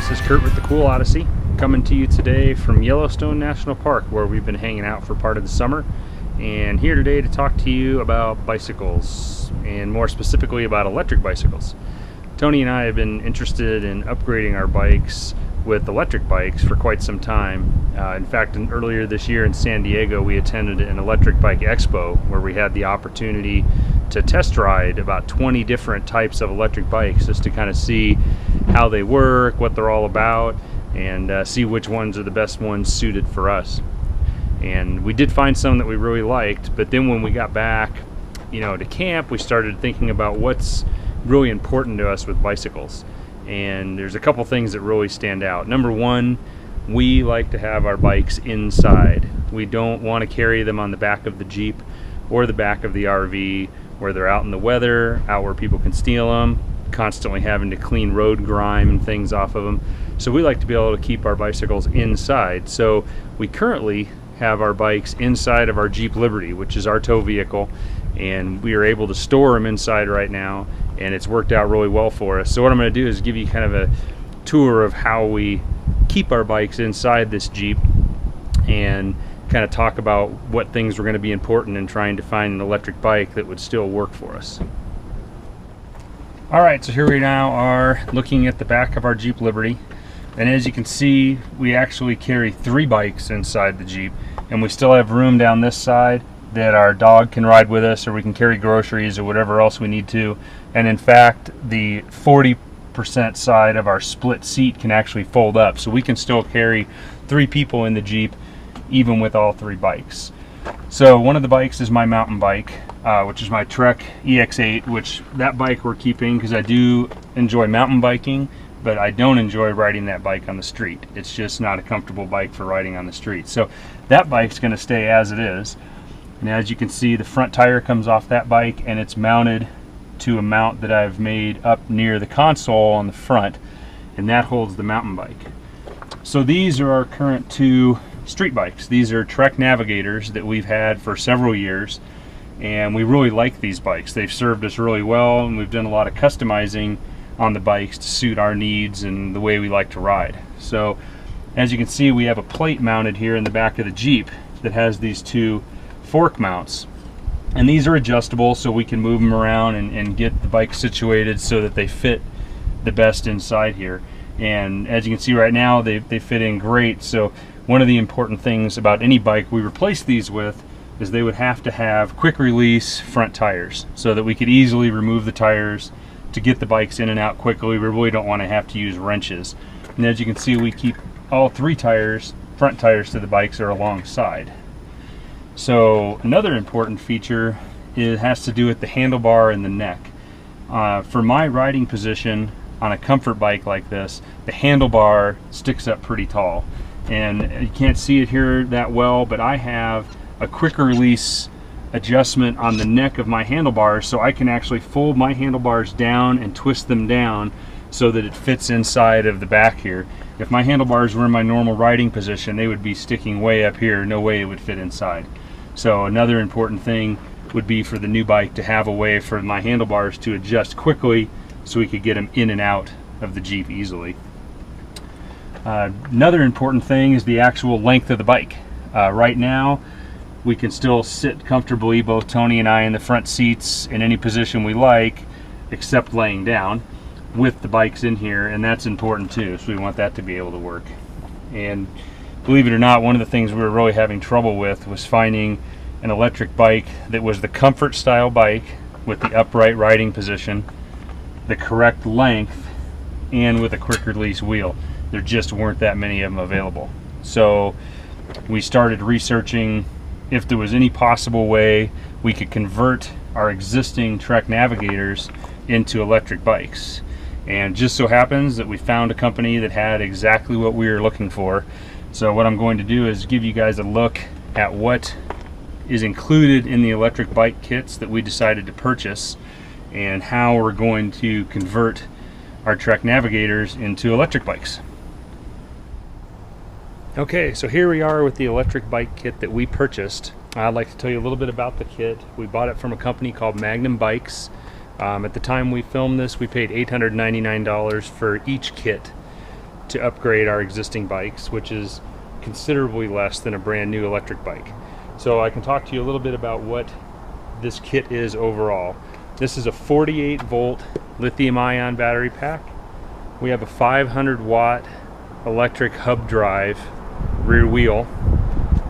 this is Kurt with the Kuhl Odyssey, coming to you today from Yellowstone National Park, where we've been hanging out for part of the summer, and here today to talk to you about bicycles, and more specifically about electric bicycles. Tony and I have been interested in upgrading our bikes with electric bikes for quite some time. In fact, earlier this year in San Diego, we attended an electric bike expo where we had the opportunity to test ride about 20 different types of electric bikes, just to kind of see how they work, what they're all about, and see which ones are the best ones suited for us. And we did find some that we really liked, but then when we got back, to camp, we started thinking about what's really important to us with bicycles. And there's a couple things that really stand out. Number one, we like to have our bikes inside. We don't want to carry them on the back of the Jeep or the back of the RV where they're out in the weather, out where people can steal them, constantly having to clean road grime and things off of them. So we like to be able to keep our bicycles inside. So we currently have our bikes inside of our Jeep Liberty, which is our tow vehicle, and we are able to store them inside right now, and it's worked out really well for us. So what I'm going to do is give you kind of a tour of how we keep our bikes inside this Jeep, and kind of talk about what things were going to be important in trying to find an electric bike that would still work for us. Alright, so here we now are looking at the back of our Jeep Liberty, and as you can see, we actually carry 3 bikes inside the Jeep, and we still have room down this side that our dog can ride with us, or we can carry groceries or whatever else we need to. And in fact, the 40% side of our split seat can actually fold up, so we can still carry 3 people in the Jeep even with all 3 bikes. So one of the bikes is my mountain bike, which is my Trek EX8, which that bike we're keeping because I do enjoy mountain biking, but I don't enjoy riding that bike on the street. It's just not a comfortable bike for riding on the street. So that bike's going to stay as it is. And as you can see, the front tire comes off that bike, and it's mounted to a mount that I've made up near the console on the front, and that holds the mountain bike. So these are our current 2 street bikes. These are Trek Navigators that we've had for several years, and we really like these bikes. They've served us really well, and we've done a lot of customizing on the bikes to suit our needs and the way we like to ride. So as you can see, we have a plate mounted here in the back of the Jeep that has these 2 fork mounts, and these are adjustable, so we can move them around and get the bike situated so that they fit the best inside here. And as you can see right now, they fit in great. So one of the important things about any bike we replace these with is they would have to have quick release front tires, so that we could easily remove the tires to get the bikes in and out quickly. We really don't want to have to use wrenches. And as you can see, we keep all 3 tires, front tires to the bikes, are alongside. So another important feature has to do with the handlebar and the neck. For my riding position on a comfort bike like this, the handlebar sticks up pretty tall, and you can't see it here that well, but I have a quicker release adjustment on the neck of my handlebars, so I can actually fold my handlebars down and twist them down so that it fits inside of the back here. If my handlebars were in my normal riding position, they would be sticking way up here. No way it would fit inside. So another important thing would be for the new bike to have a way for my handlebars to adjust quickly so we could get them in and out of the Jeep easily. Another important thing is the actual length of the bike. Right now, we can still sit comfortably, both Tony and I, in the front seats in any position we like, except laying down, with the bikes in here, and that's important too, so we want that to be able to work. And believe it or not, one of the things we were really having trouble with was finding an electric bike that was the comfort style bike with the upright riding position, the correct length, and with a quick release wheel. There just weren't that many of them available. So we started researching if there was any possible way we could convert our existing Trek Navigators into electric bikes. And just so happens that we found a company that had exactly what we were looking for. So what I'm going to do is give you guys a look at what is included in the electric bike kits that we decided to purchase, and how we're going to convert our Trek Navigators into electric bikes. Okay, so here we are with the electric bike kit that we purchased. I'd like to tell you a little bit about the kit. We bought it from a company called Magnum bikes. At the time we filmed this, we paid $899 for each kit. to upgrade our existing bikes, which is considerably less than a brand new electric bike. So I can talk to you a little bit about what this kit is overall. This is a 48 volt lithium ion battery pack. We have a 500 watt electric hub drive rear wheel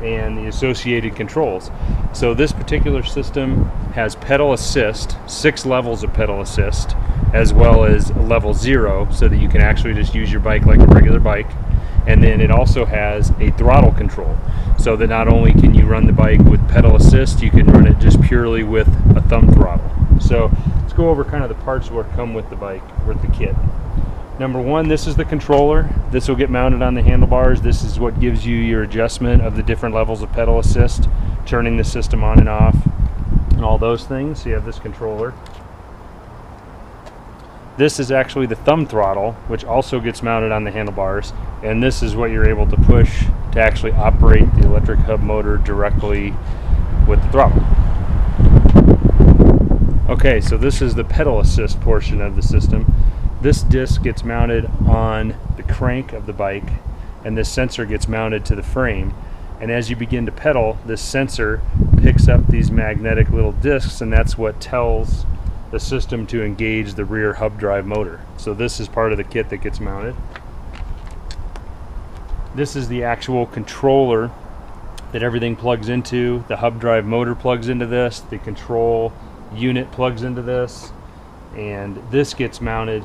and the associated controls. So this particular system has pedal assist, 6 levels of pedal assist, as well as level 0, so that you can actually just use your bike like a regular bike. And then it also has a throttle control, so that not only can you run the bike with pedal assist, you can run it just purely with a thumb throttle. So let's go over kind of the parts that come with the bike, with the kit. Number one, this is the controller. This will get mounted on the handlebars. This is what gives you your adjustment of the different levels of pedal assist, turning the system on and off, and all those things. So you have this controller. This is actually the thumb throttle, which also gets mounted on the handlebars, and this is what you're able to push to actually operate the electric hub motor directly with the throttle. Okay, so this is the pedal assist portion of the system. This disc gets mounted on the crank of the bike, and this sensor gets mounted to the frame. And as you begin to pedal, this sensor picks up these magnetic little discs, and that's what tells the system to engage the rear hub drive motor. So this is part of the kit that gets mounted. This is the actual controller that everything plugs into. The hub drive motor plugs into this, the control unit plugs into this, and this gets mounted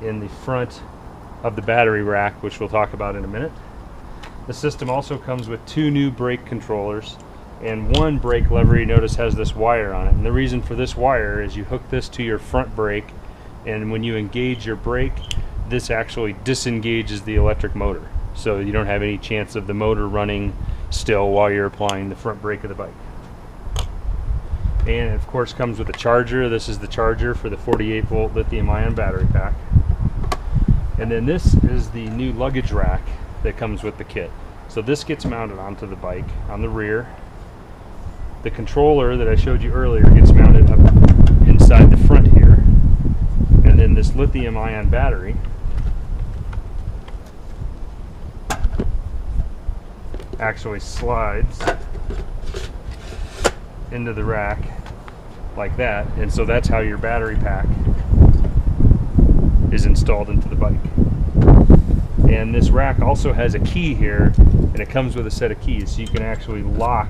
in the front of the battery rack, which we'll talk about in a minute. The system also comes with 2 new brake controllers, and one brake lever, you notice, has this wire on it. And the reason for this wire is you hook this to your front brake, and when you engage your brake, this actually disengages the electric motor, so you don't have any chance of the motor running still while you're applying the front brake of the bike. And it of course comes with a charger. This is the charger for the 48 volt lithium ion battery pack. And then this is the new luggage rack that comes with the kit. So this gets mounted onto the bike on the rear. The controller that I showed you earlier gets mounted up inside the front here. And then this lithium ion battery actually slides into the rack like that, and so that's how your battery pack is installed into the bike. And this rack also has a key here, and it comes with a set of keys, so you can actually lock.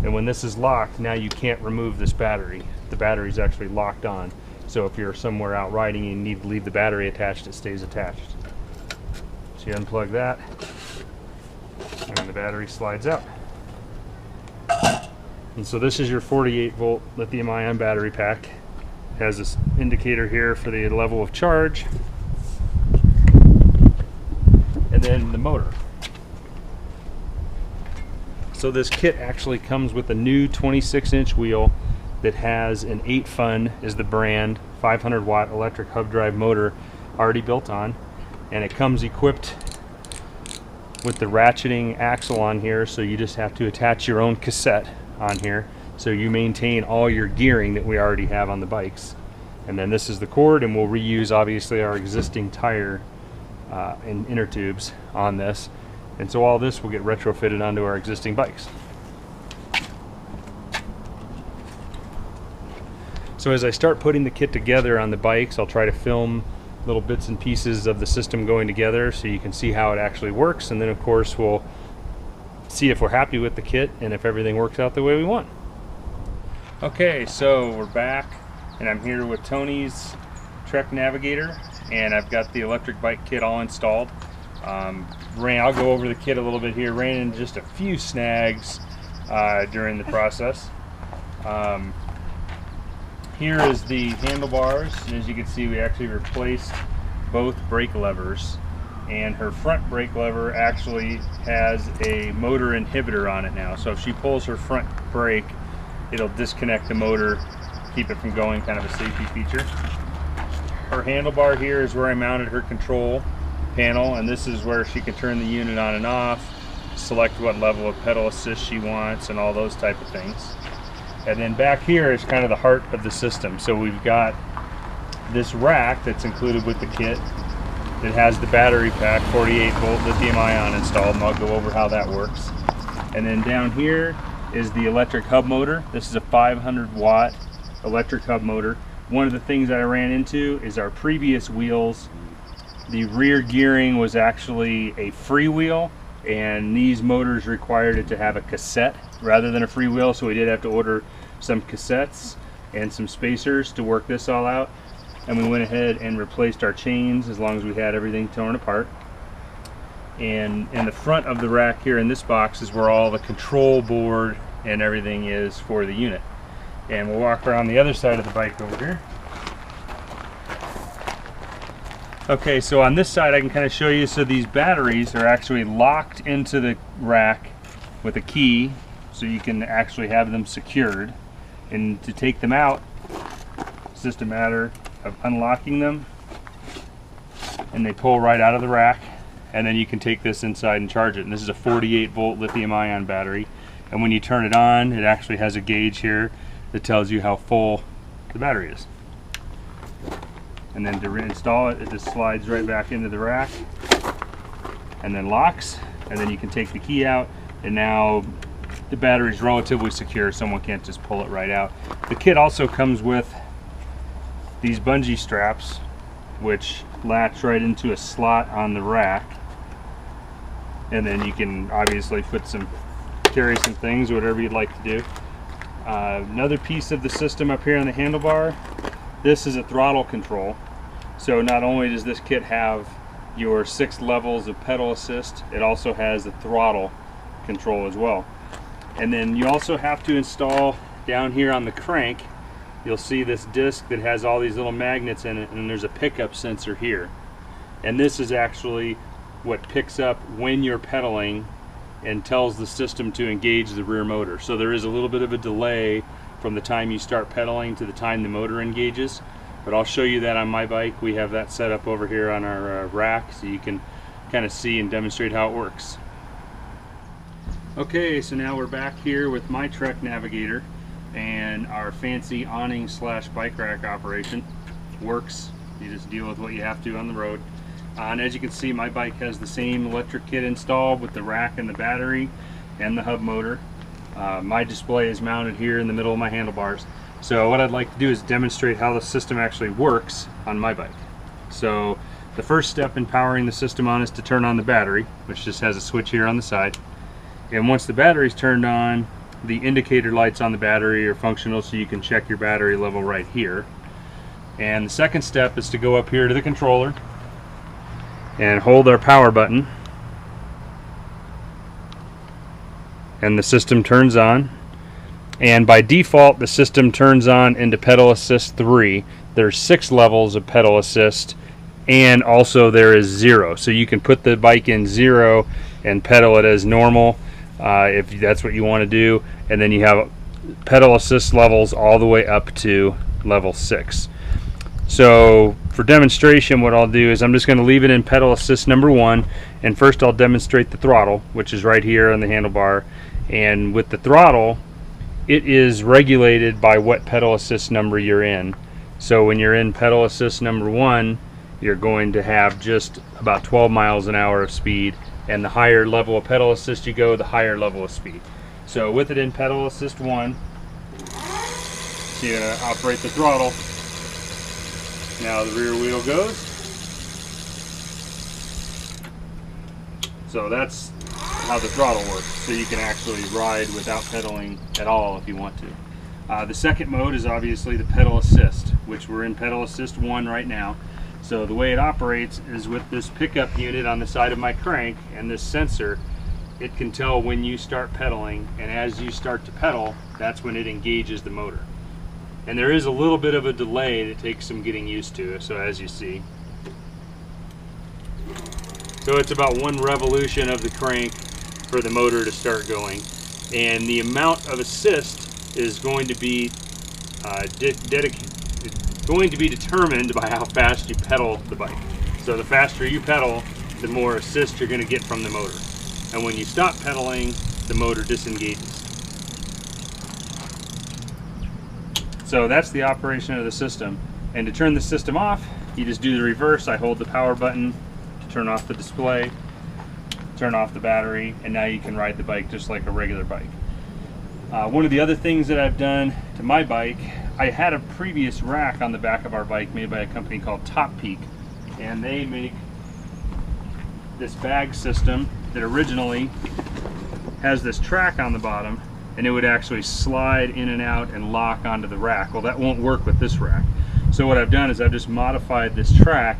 And when this is locked, now you can't remove this battery. The battery is actually locked on, so if you're somewhere out riding and you need to leave the battery attached, it stays attached. So you unplug that, and the battery slides out. And so this is your 48 volt lithium ion battery pack. It has this indicator here for the level of charge, and then the motor. So this kit actually comes with a new 26-inch wheel that has an 8Fun is the brand 500 watt electric hub drive motor already built on, and it comes equipped with the ratcheting axle on here, so you just have to attach your own cassette on here, so you maintain all your gearing that we already have on the bikes. And then this is the cord, and we'll reuse obviously our existing tire and inner tubes on this, and so all this will get retrofitted onto our existing bikes. So as I start putting the kit together on the bikes, I'll try to film little bits and pieces of the system going together so you can see how it actually works, and then of course we'll see if we're happy with the kit and if everything works out the way we want. Okay, so we're back, and I'm here with Tony's Trek Navigator, and I've got the electric bike kit all installed. I'll go over the kit a little bit here. Ran into just a few snags during the process. Here is the handlebars, and as you can see, we actually replaced both brake levers, and her front brake lever actually has a motor inhibitor on it now, so if she pulls her front brake, it'll disconnect the motor, keep it from going, kind of a safety feature. Her handlebar here is where I mounted her control panel, and this is where she can turn the unit on and off, select what level of pedal assist she wants, and all those type of things. And then back here is kind of the heart of the system. So we've got this rack that's included with the kit, It has the battery pack, 48 volt lithium ion installed, and I'll go over how that works. And then down here is the electric hub motor. This is a 500 watt electric hub motor. One of the things that I ran into is our previous wheels, the rear gearing was actually a freewheel, and these motors required it to have a cassette rather than a freewheel, so we did have to order some cassettes and some spacers to work this all out. And we went ahead and replaced our chains as long as we had everything torn apart. And in the front of the rack here in this box is where all the control board and everything is for the unit. And we'll walk around the other side of the bike over here. Okay, so on this side I can kind of show you, so these batteries are actually locked into the rack with a key, so you can actually have them secured. And to take them out, it's just a matter of unlocking them, and they pull right out of the rack, and then you can take this inside and charge it. And this is a 48 volt lithium ion battery, and when you turn it on, it actually has a gauge here that tells you how full the battery is. And then to reinstall it, it just slides right back into the rack and then locks, and then you can take the key out, and now the battery is relatively secure. Someone can't just pull it right out. The kit also comes with these bungee straps, which latch right into a slot on the rack, and then you can obviously carry some things, whatever you'd like to do. Another piece of the system up here on the handlebar, this is a throttle control. So not only does this kit have your 6 levels of pedal assist, it also has the throttle control as well. And then you also have to install down here on the crank, you'll see this disc that has all these little magnets in it, and there's a pickup sensor here. And this is actually what picks up when you're pedaling and tells the system to engage the rear motor. So there is a little bit of a delay from the time you start pedaling to the time the motor engages. But I'll show you that on my bike. We have that set up over here on our rack, so you can kind of see and demonstrate how it works. Okay, so now we're back here with my Trek Navigator, and our fancy awning slash bike rack operation works. You just deal with what you have to on the road. And as you can see, my bike has the same electric kit installed with the rack and the battery and the hub motor. My display is mounted here in the middle of my handlebars. So what I'd like to do is demonstrate how the system actually works on my bike. So the first step in powering the system on is to turn on the battery, which just has a switch here on the side. And once the battery's turned on, the indicator lights on the battery are functional, so you can check your battery level right here. And the second step is to go up here to the controller and hold our power button, and the system turns on. And by default, the system turns on into pedal assist 3. There's 6 levels of pedal assist, and also there is 0, so you can put the bike in 0 and pedal it as normal if that's what you want to do. And then you have pedal assist levels all the way up to level 6. So for demonstration, what I'll do is I'm just going to leave it in pedal assist number 1, and first I'll demonstrate the throttle, which is right here on the handlebar. And with the throttle, it is regulated by what pedal assist number you're in. So when you're in pedal assist number 1, you're going to have just about 12 miles an hour of speed, and the higher level of pedal assist you go, the higher level of speed. So with it in pedal assist 1, you operate the throttle. Now the rear wheel goes. So that's how the throttle works. So you can actually ride without pedaling at all if you want to. The second mode is obviously the pedal assist, which we're in pedal assist 1 right now. So the way it operates is with this pickup unit on the side of my crank and this sensor. It can tell when you start pedaling, and as you start to pedal, that's when it engages the motor. And there is a little bit of a delay that takes some getting used to, so as you see. So it's about 1 revolution of the crank for the motor to start going. And the amount of assist is going to be determined by how fast you pedal the bike. So the faster you pedal, the more assist you're going to get from the motor. And when you stop pedaling, the motor disengages. So that's the operation of the system. And to turn the system off, you just do the reverse. I hold the power button turn off the display, turn off the battery, and now you can ride the bike just like a regular bike. One of the other things that I've done to my bike, I had a previous rack on the back of our bike made by a company called Top Peak, and they make this bag system that originally has this track on the bottom, and it would actually slide in and out and lock onto the rack. Well, that won't work with this rack. So what I've done is I've just modified this track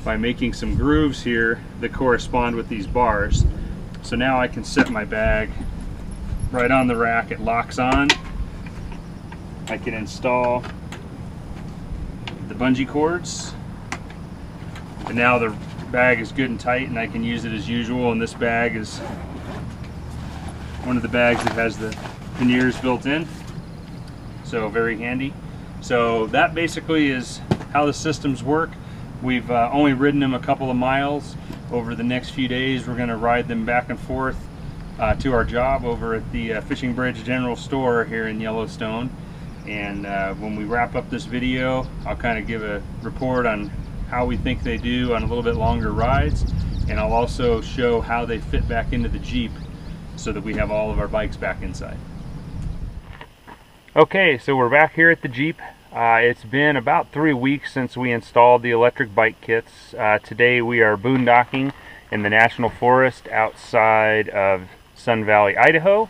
by making some grooves here that correspond with these bars. So now I can set my bag right on the rack. It locks on. I can install the bungee cords, and now the bag is good and tight, and I can use it as usual. And this bag is one of the bags that has the panniers built in, so very handy. So that basically is how the systems work. We've only ridden them a couple of miles. Over the next few days we're going to ride them back and forth to our job over at the Fishing Bridge General Store here in Yellowstone. And when we wrap up this video, I'll kind of give a report on how we think they do on a little bit longer rides, and I'll also show how they fit back into the Jeep so that we have all of our bikes back inside. Okay, so we're back here at the Jeep. It's been about 3 weeks since we installed the electric bike kits. Today we are boondocking in the National Forest outside of Sun Valley, Idaho.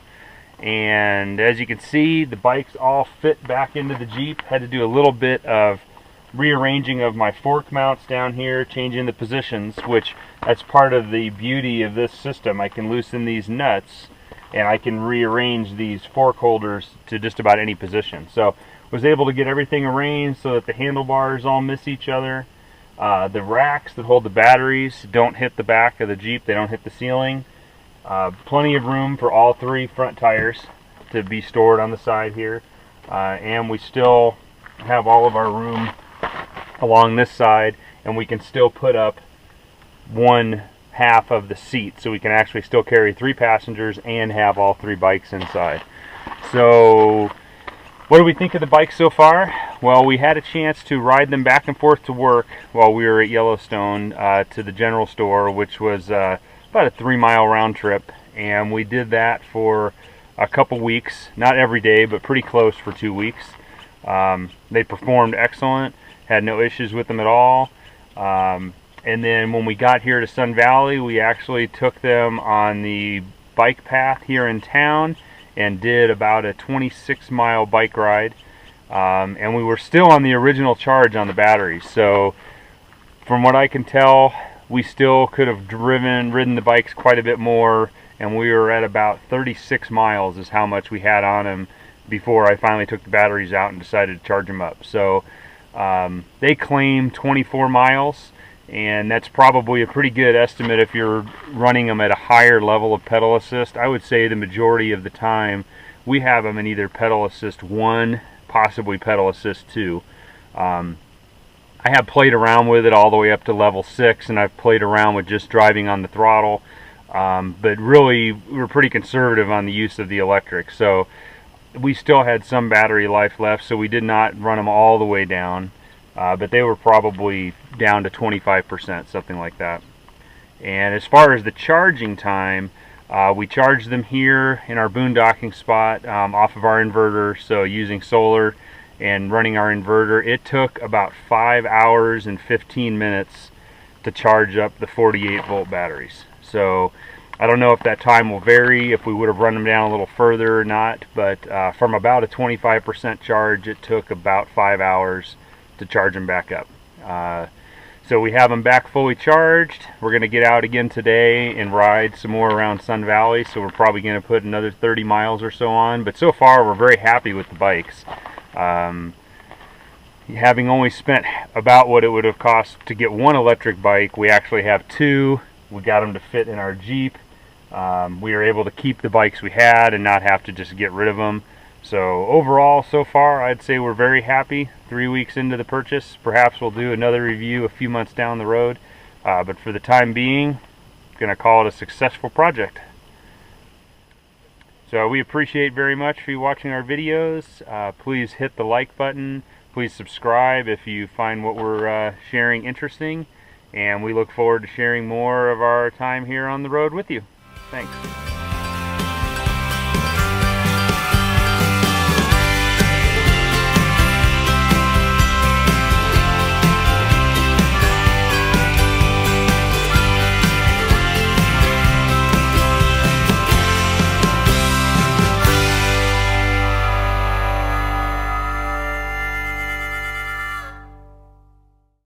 And as you can see, the bikes all fit back into the Jeep. Had to do a little bit of rearranging of my fork mounts down here, changing the positions, which that's part of the beauty of this system. I can loosen these nuts and I can rearrange these fork holders to just about any position. So was able to get everything arranged so that the handlebars all miss each other. The racks that hold the batteries don't hit the back of the Jeep, they don't hit the ceiling. Plenty of room for all 3 front tires to be stored on the side here, and we still have all of our room along this side, and we can still put up 1/2 of the seat, so we can actually still carry 3 passengers and have all 3 bikes inside. So what do we think of the bikes so far? Well, we had a chance to ride them back and forth to work while we were at Yellowstone to the general store, which was about a 3-mile round trip, and we did that for a couple weeks, not every day but pretty close for 2 weeks. They performed excellent, had no issues with them at all. And then when we got here to Sun Valley, we actually took them on the bike path here in town and did about a 26-mile bike ride, and we were still on the original charge on the batteries. So from what I can tell, we still could have ridden the bikes quite a bit more, and we were at about 36 miles is how much we had on them before I finally took the batteries out and decided to charge them up. So they claim 24 miles, and that's probably a pretty good estimate if you're running them at a higher level of pedal assist. I would say the majority of the time we have them in either pedal assist 1, possibly pedal assist 2. I have played around with it all the way up to level 6, and I've played around with just driving on the throttle, but really we're pretty conservative on the use of the electric. So we still had some battery life left, so we did not run them all the way down, but they were probably down to 25%, something like that. And as far as the charging time, we charged them here in our boondocking spot off of our inverter, so using solar and running our inverter. It took about 5 hours and 15 minutes to charge up the 48-volt batteries. So I don't know if that time will vary, if we would have run them down a little further or not, but from about a 25% charge, it took about 5 hours to charge them back up. So we have them back fully charged. We're going to get out again today and ride some more around Sun Valley, so we're probably going to put another 30 miles or so on. But so far we're very happy with the bikes. Having only spent about what it would have cost to get 1 electric bike, we actually have 2. We got them to fit in our Jeep. We were able to keep the bikes we had and not have to just get rid of them. So overall, so far, I'd say we're very happy. 3 weeks into the purchase. Perhaps we'll do another review a few months down the road. But for the time being, I'm going to call it a successful project. So we appreciate very much for you watching our videos. Please hit the like button. Please subscribe if you find what we're sharing interesting. and we look forward to sharing more of our time here on the road with you. Thanks.